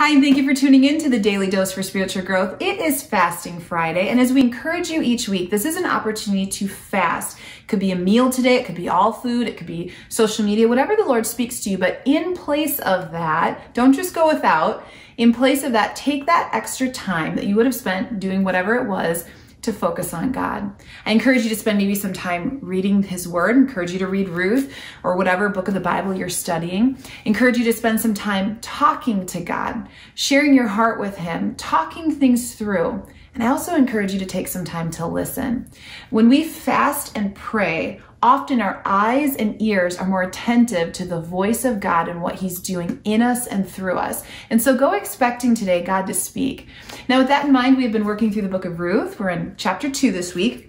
Hi, and thank you for tuning in to the Daily Dose for Spiritual Growth. It is Fasting Friday, and as we encourage you each week, this is an opportunity to fast. It could be a meal today, it could be all food, it could be social media, whatever the Lord speaks to you. But in place of that, don't just go without. In place of that, take that extra time that you would have spent doing whatever it was to focus on God. I encourage you to spend maybe some time reading His Word. I encourage you to read Ruth or whatever book of the Bible you're studying. I encourage you to spend some time talking to God, sharing your heart with Him, talking things through. And I also encourage you to take some time to listen. When we fast and pray, often our eyes and ears are more attentive to the voice of God and what He's doing in us and through us. And so go expecting today God to speak. Now, with that in mind, we've been working through the book of Ruth. We're in chapter 2 this week.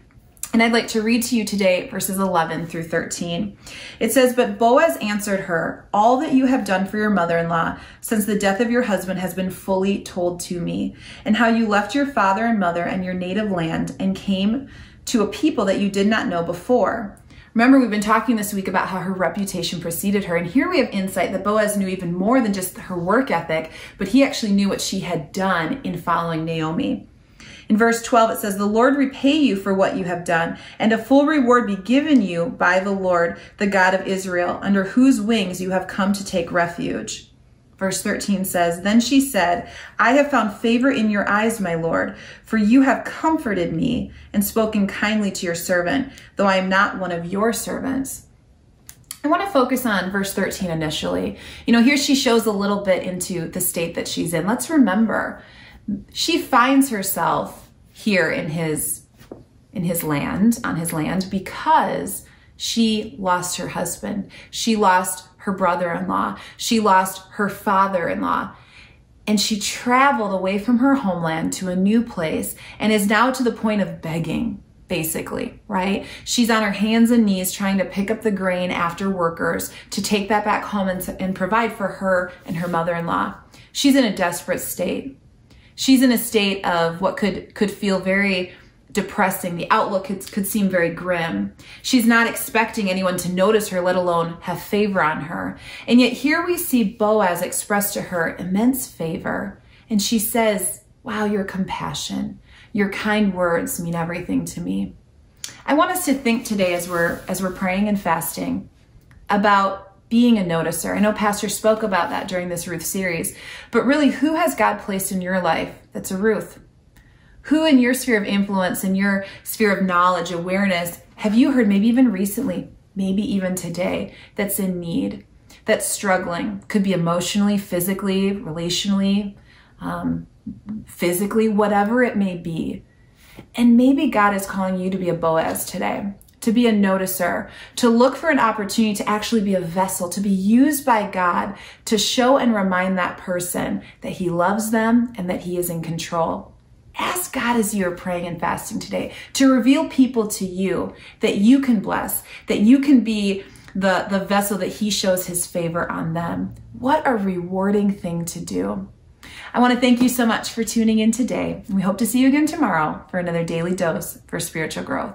And I'd like to read to you today verses 11 through 13. It says, "But Boaz answered her, 'All that you have done for your mother-in-law since the death of your husband has been fully told to me, and how you left your father and mother and your native land and came to a people that you did not know before.'" Remember, we've been talking this week about how her reputation preceded her. And here we have insight that Boaz knew even more than just her work ethic, but he actually knew what she had done in following Naomi. In verse 12, it says, "The Lord repay you for what you have done, and a full reward be given you by the Lord, the God of Israel, under whose wings you have come to take refuge." Verse 13 says, "Then she said, 'I have found favor in your eyes, my Lord, for you have comforted me and spoken kindly to your servant, though I am not one of your servants.'" I want to focus on verse 13 initially. Here she shows a little bit into the state that she's in. Let's remember, she finds herself here in his land, on his land, because she lost her husband. She lost her brother-in-law. She lost her father-in-law. And she traveled away from her homeland to a new place and is now to the point of begging, basically, right? She's on her hands and knees trying to pick up the grain after workers to take that back home and provide for her and her mother-in-law. She's in a desperate state. She's in a state of what could feel very depressing. The outlook could seem very grim. She's not expecting anyone to notice her, let alone have favor on her. And yet here we see Boaz express to her immense favor. And she says, "Wow, your compassion, your kind words mean everything to me." I want us to think today as we're praying and fasting about being a noticer. I know Pastor spoke about that during this Ruth series, but really, who has God placed in your life that's a Ruth? Who in your sphere of influence, in your sphere of knowledge, awareness, have you heard maybe even recently, maybe even today, that's in need, that's struggling? Could be emotionally, physically, relationally, physically, whatever it may be. And maybe God is calling you to be a Boaz today, to be a noticer, to look for an opportunity to actually be a vessel, to be used by God to show and remind that person that He loves them and that He is in control. Ask God as you are praying and fasting today to reveal people to you that you can bless, that you can be the vessel that He shows His favor on them. What a rewarding thing to do. I want to thank you so much for tuning in today. We hope to see you again tomorrow for another daily dose for spiritual growth.